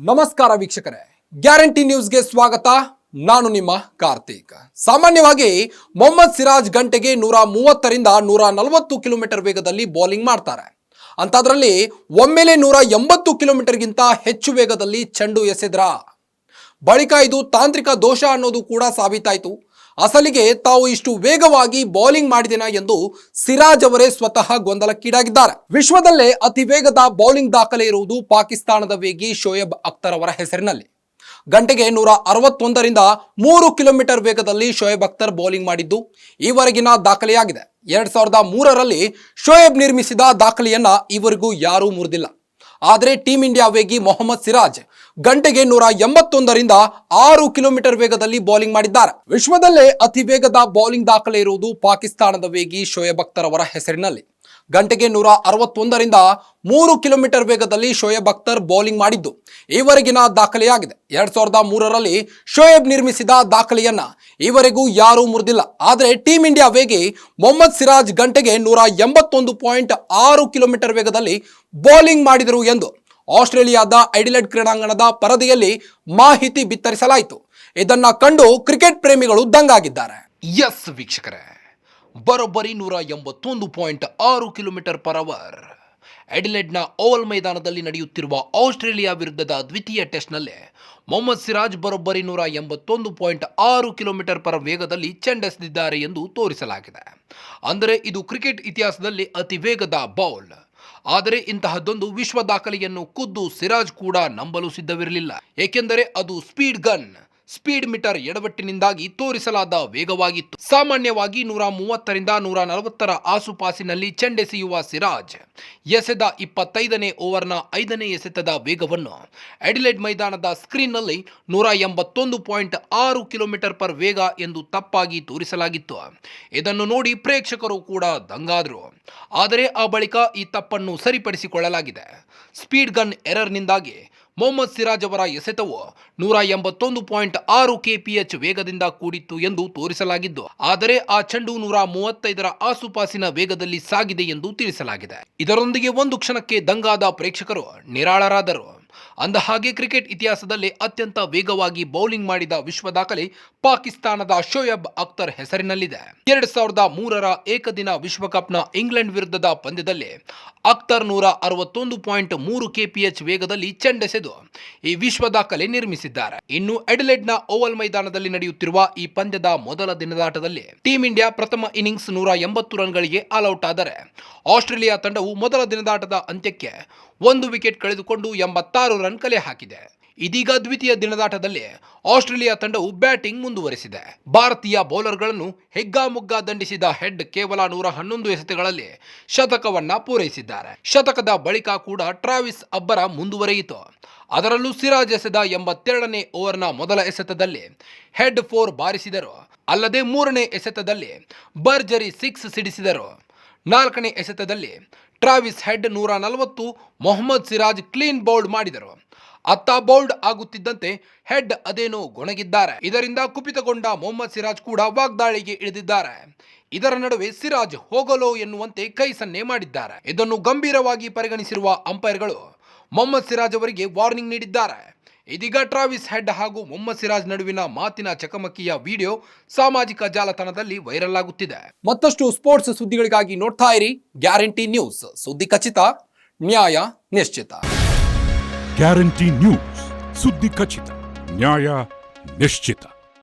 ನಮಸ್ಕಾರ ವೀಕ್ಷಕರೇ, ಗ್ಯಾರಂಟಿ ನ್ಯೂಸ್ಗೆ ಸ್ವಾಗತ. ನಾನು ನಿಮ್ಮ ಕಾರ್ತಿಕ್. ಸಾಮಾನ್ಯವಾಗಿ ಮೊಹಮ್ಮದ್ ಸಿರಾಜ್ ಗಂಟೆಗೆ 130ರಿಂದ 140 ಕಿಲೋಮೀಟರ್ ವೇಗದಲ್ಲಿ ಬೌಲಿಂಗ್ ಮಾಡ್ತಾರೆ. ಅಂತಾದ್ರಲ್ಲಿ ಒಮ್ಮೆಲೆ 180 ಕಿಲೋಮೀಟರ್ಗಿಂತ ಹೆಚ್ಚು ವೇಗದಲ್ಲಿ ಚೆಂಡು ಎಸೆದ್ರ. ಬಳಿಕ ಇದು ತಾಂತ್ರಿಕ ದೋಷ ಅನ್ನೋದು ಕೂಡ ಸಾಬೀತಾಯಿತು. ಅಸಲಿಗೆ ತಾವು ಇಷ್ಟು ವೇಗವಾಗಿ ಬೌಲಿಂಗ್ ಮಾಡಿದೆನಾ ಎಂದು ಸಿರಾಜ್ ಅವರೇ ಸ್ವತಃ ಗೊಂದಲಕ್ಕೀಡಾಗಿದ್ದಾರೆ. ವಿಶ್ವದಲ್ಲೇ ಅತಿ ವೇಗದ ಬೌಲಿಂಗ್ ದಾಖಲೆ ಇರುವುದು ಪಾಕಿಸ್ತಾನದ ವೇಗಿ ಶೋಯಬ್ ಅಖ್ತರ್ ಅವರ ಹೆಸರಿನಲ್ಲಿ. ಗಂಟೆಗೆ 161ರಿಂದ 3 ಕಿಲೋಮೀಟರ್ ವೇಗದಲ್ಲಿ ಶೋಯಬ್ ಅಖ್ತರ್ ಬೌಲಿಂಗ್ ಮಾಡಿದ್ದು ಈವರೆಗಿನ ದಾಖಲೆಯಾಗಿದೆ. 2003ರಲ್ಲಿ ಶೋಯಬ್ ನಿರ್ಮಿಸಿದ ದಾಖಲೆಯನ್ನ ಈವರೆಗೂ ಯಾರೂ ಮುರಿದಿಲ್ಲ. ಆದರೆ ಟೀಂ ಇಂಡಿಯಾ ವೇಗಿ ಮೊಹಮ್ಮದ್ ಸಿರಾಜ್ ಗಂಟೆಗೆ 181ರಿಂದ 6 ಕಿಲೋಮೀಟರ್ ವೇಗದಲ್ಲಿ ಬೌಲಿಂಗ್ ಮಾಡಿದ್ದಾರೆ. ವಿಶ್ವದಲ್ಲೇ ಅತಿ ವೇಗದ ಬೌಲಿಂಗ್ ದಾಖಲೆ ಇರುವುದು ಪಾಕಿಸ್ತಾನದ ವೇಗಿ ಶೋಯಬ್ ಅಖ್ತರ್ ಅವರ ಹೆಸರಿನಲ್ಲಿ. ಗಂಟೆಗೆ 161ರಿಂದ 3 ಕಿಲೋಮೀಟರ್ ವೇಗದಲ್ಲಿ ಶೋಯಬ್ ಅಖ್ತರ್ ಬೌಲಿಂಗ್ ಮಾಡಿದ್ದು ಈವರೆಗಿನ ದಾಖಲೆಯಾಗಿದೆ. 2003ರಲ್ಲಿ ಶೋಯಬ್ ನಿರ್ಮಿಸಿದ ದಾಖಲೆಯನ್ನ ಈವರೆಗೂ ಯಾರೂ ಮುರಿದಿಲ್ಲ. ಆದರೆ ಟೀಂ ಇಂಡಿಯಾ ವೇಗಿ ಮೊಹಮ್ಮದ್ ಸಿರಾಜ್ ಗಂಟೆಗೆ 181.6 ಕಿಲೋಮೀಟರ್ ವೇಗದಲ್ಲಿ ಬೌಲಿಂಗ್ ಮಾಡಿದರು ಎಂದು ಆಸ್ಟ್ರೇಲಿಯಾದ ಐಡಿಲೆಡ್ ಕ್ರೀಡಾಂಗಣದ ಪರದೆಯಲ್ಲಿ ಮಾಹಿತಿ ಬಿತ್ತರಿಸಲಾಯಿತು. ಇದನ್ನ ಕಂಡು ಕ್ರಿಕೆಟ್ ಪ್ರೇಮಿಗಳು ದಂಗಾಗಿದ್ದಾರೆ. ಎಸ್ ವೀಕ್ಷಕರೇ, ಬರೋಬ್ಬರಿ 181.6 ಕಿಲೋಮೀಟರ್ ಪರ್ ಅವರ್ ಅಡಿಲೆಡ್ನ ಓವಲ್ ಮೈದಾನದಲ್ಲಿ ನಡೆಯುತ್ತಿರುವ ಆಸ್ಟ್ರೇಲಿಯಾ ವಿರುದ್ಧದ ದ್ವಿತೀಯ ಟೆಸ್ಟ್ನಲ್ಲೇ ಮೊಹಮ್ಮದ್ ಸಿರಾಜ್ ಬರೋಬ್ಬರಿ 181.6 ಕಿಲೋಮೀಟರ್ ಪರ್ ವೇಗದಲ್ಲಿ ಚೆಂಡೆಸೆದಿದ್ದಾರೆ ಎಂದು ತೋರಿಸಲಾಗಿದೆ. ಅಂದರೆ ಇದು ಕ್ರಿಕೆಟ್ ಇತಿಹಾಸದಲ್ಲಿ ಅತಿ ವೇಗದ ಬೌಲ್. ಆದರೆ ಇಂತಹದ್ದೊಂದು ವಿಶ್ವ ದಾಖಲೆಯನ್ನು ಖುದ್ದು ಸಿರಾಜ್ ಕೂಡ ನಂಬಲು ಸಿದ್ಧವಿರಲಿಲ್ಲ. ಏಕೆಂದರೆ ಅದು ಸ್ಪೀಡ್ ಮೀಟರ್ ಎಡವಟ್ಟಿನಿಂದಾಗಿ ತೋರಿಸಲಾದ ವೇಗವಾಗಿತ್ತು. ಸಾಮಾನ್ಯವಾಗಿ 130ರಿಂದ 140ರ ಆಸುಪಾಸಿನಲ್ಲಿ ಚೆಂಡೆಸೆಯುವ ಸಿರಾಜ್ ಎಸೆದ 25ನೇ ಓವರ್ನ 5ನೇ ಎಸೆತದ ವೇಗವನ್ನು ಅಡಿಲೆಡ್ ಮೈದಾನದ ಸ್ಕ್ರೀನ್ನಲ್ಲಿ 181.6 ಕಿಲೋಮೀಟರ್ ಪರ್ ವೇಗ ಎಂದು ತಪ್ಪಾಗಿ ತೋರಿಸಲಾಗಿತ್ತು. ಇದನ್ನು ನೋಡಿ ಪ್ರೇಕ್ಷಕರು ಕೂಡ ದಂಗಾದರು. ಆದರೆ ಆ ಬಳಿಕ ಈ ತಪ್ಪನ್ನು ಸರಿಪಡಿಸಿಕೊಳ್ಳಲಾಗಿದೆ. ಸ್ಪೀಡ್ ಗನ್ ಎರರ್ನಿಂದಾಗಿ ಮೊಹಮ್ಮದ್ ಸಿರಾಜ್ ಅವರ ಎಸೆತವು 181.6 kph ವೇಗದಿಂದ ಕೂಡಿತ್ತು ಎಂದು ತೋರಿಸಲಾಗಿದ್ದು, ಆದರೆ ಆ ಚೆಂಡು 135ರ ಆಸುಪಾಸಿನ ವೇಗದಲ್ಲಿ ಸಾಗಿದೆ ಎಂದು ತಿಳಿಸಲಾಗಿದೆ. ಇದರೊಂದಿಗೆ ಒಂದು ಕ್ಷಣಕ್ಕೆ ದಂಗಾದ ಪ್ರೇಕ್ಷಕರು ನಿರಾಳರಾದರು. ಅಂದಹಾಗೆ ಕ್ರಿಕೆಟ್ ಇತಿಹಾಸದಲ್ಲಿ ಅತ್ಯಂತ ವೇಗವಾಗಿ ಬೌಲಿಂಗ್ ಮಾಡಿದ ವಿಶ್ವ ದಾಖಲೆ ಪಾಕಿಸ್ತಾನದ ಶೋಯಬ್ ಅಖ್ತರ್ ಹೆಸರಿನಲ್ಲಿದೆ. 2003ರ ಏಕದಿನ ವಿಶ್ವಕಪ್ನ ಇಂಗ್ಲೆಂಡ್ ವಿರುದ್ಧದ ಪಂದ್ಯದಲ್ಲಿ ಅಖ್ತರ್ 161.3 kph ವೇಗದಲ್ಲಿ ಚೆಂಡೆಸೆದು ಈ ವಿಶ್ವ ದಾಖಲೆ ನಿರ್ಮಿಸಿದ್ದಾರೆ. ಇನ್ನು ಅಡಿಲೆಡ್ನ ಓವಲ್ ಮೈದಾನದಲ್ಲಿ ನಡೆಯುತ್ತಿರುವ ಈ ಪಂದ್ಯದ ಮೊದಲ ದಿನದಾಟದಲ್ಲಿ ಟೀಂ ಇಂಡಿಯಾ ಪ್ರಥಮ ಇನ್ನಿಂಗ್ಸ್ 180 ರನ್ಗಳಿಗೆ ಆಲ್ಔಟ್ ಆದರೆ ಆಸ್ಟ್ರೇಲಿಯಾ ತಂಡವು ಮೊದಲ ದಿನದಾಟದ ಅಂತ್ಯಕ್ಕೆ 1 ವಿಕೆಟ್ ಕಳೆದುಕೊಂಡು 86 ರನ್ ಕಲೆ ಹಾಕಿದೆ. ಇದೀಗ ದ್ವಿತೀಯ ದಿನದಾಟದಲ್ಲಿ ಆಸ್ಟ್ರೇಲಿಯಾ ತಂಡವು ಬ್ಯಾಟಿಂಗ್ ಮುಂದುವರೆಸಿದೆ. ಭಾರತೀಯ ಬೌಲರ್ಗಳನ್ನು ಹೆಗ್ಗಾಮುಗ್ಗಾ ದಂಡಿಸಿದ ಹೆಡ್ ಕೇವಲ 111 ಎಸೆತಗಳಲ್ಲಿ ಶತಕವನ್ನ ಪೂರೈಸಿದ್ದಾರೆ. ಶತಕದ ಬಳಿಕ ಕೂಡ ಟ್ರಾವಿಸ್ ಅಬ್ಬರ ಮುಂದುವರಿಯಿತು. ಅದರಲ್ಲೂ ಸಿರಾಜ್ ಎಸೆದ 82ನೇ ಓವರ್ನ ಮೊದಲ ಎಸೆತದಲ್ಲಿ ಹೆಡ್ 4 ಬಾರಿಸಿದರು. ಅಲ್ಲದೆ 3ನೇ ಎಸೆತದಲ್ಲಿ ಭರ್ಜರಿ 6 ಸಿಡಿಸಿದರು. 4ನೇ ಎಸೆತದಲ್ಲಿ Travis Head 140, Mohammed Siraj clean bowled ಮಾಡಿದರು. ಅತ್ತ ಬೌಲ್ಡ್ ಆಗುತ್ತಿದ್ದಂತೆ ಹೆಡ್ ಅದೇನೋ ಗೊಣಗಿದ್ದಾರೆ. ಇದರಿಂದ ಕುಪಿತಗೊಂಡ ಮೊಹಮ್ಮದ್ ಸಿರಾಜ್ ಕೂಡ ವಾಗ್ದಾಳಿಗೆ ಇಳಿದಿದ್ದಾರೆ. ಇದರ ನಡುವೆ ಸಿರಾಜ್ ಹೋಗಲೋ ಎನ್ನುವಂತೆ ಕೈ ಸನ್ನೆ ಮಾಡಿದ್ದಾರೆ. ಇದನ್ನು ಗಂಭೀರವಾಗಿ ಪರಿಗಣಿಸಿರುವ ಅಂಪೈರ್ಗಳು ಮೊಹಮ್ಮದ್ ಸಿರಾಜ್ ಅವರಿಗೆ ವಾರ್ನಿಂಗ್ ನೀಡಿದ್ದಾರೆ. ಇದೀಗ ಟ್ರಾವಿಸ್ ಹೆಡ್ ಹಾಗೂ ಮೊಹಮ್ಮದ್ ಸಿರಾಜ್ ನಡುವಿನ ಮಾತಿನ ಚಕಮಕಿಯ ವಿಡಿಯೋ ಸಾಮಾಜಿಕ ಜಾಲತಾಣದಲ್ಲಿ ವೈರಲ್ ಆಗುತ್ತಿದೆ. ಮತ್ತಷ್ಟು ಸ್ಪೋರ್ಟ್ಸ್ ಸುದ್ದಿಗಳಿಗಾಗಿ ನೋಡ್ತಾ ಇರಿ ಗ್ಯಾರಂಟಿ ನ್ಯೂಸ್. ಸುದ್ದಿ ಖಚಿತ, ನ್ಯಾಯ ನಿಶ್ಚಿತ. ಗ್ಯಾರಂಟಿ ನ್ಯೂಸ್, ಸುದ್ದಿ ಖಚಿತ, ನ್ಯಾಯ ನಿಶ್ಚಿತ.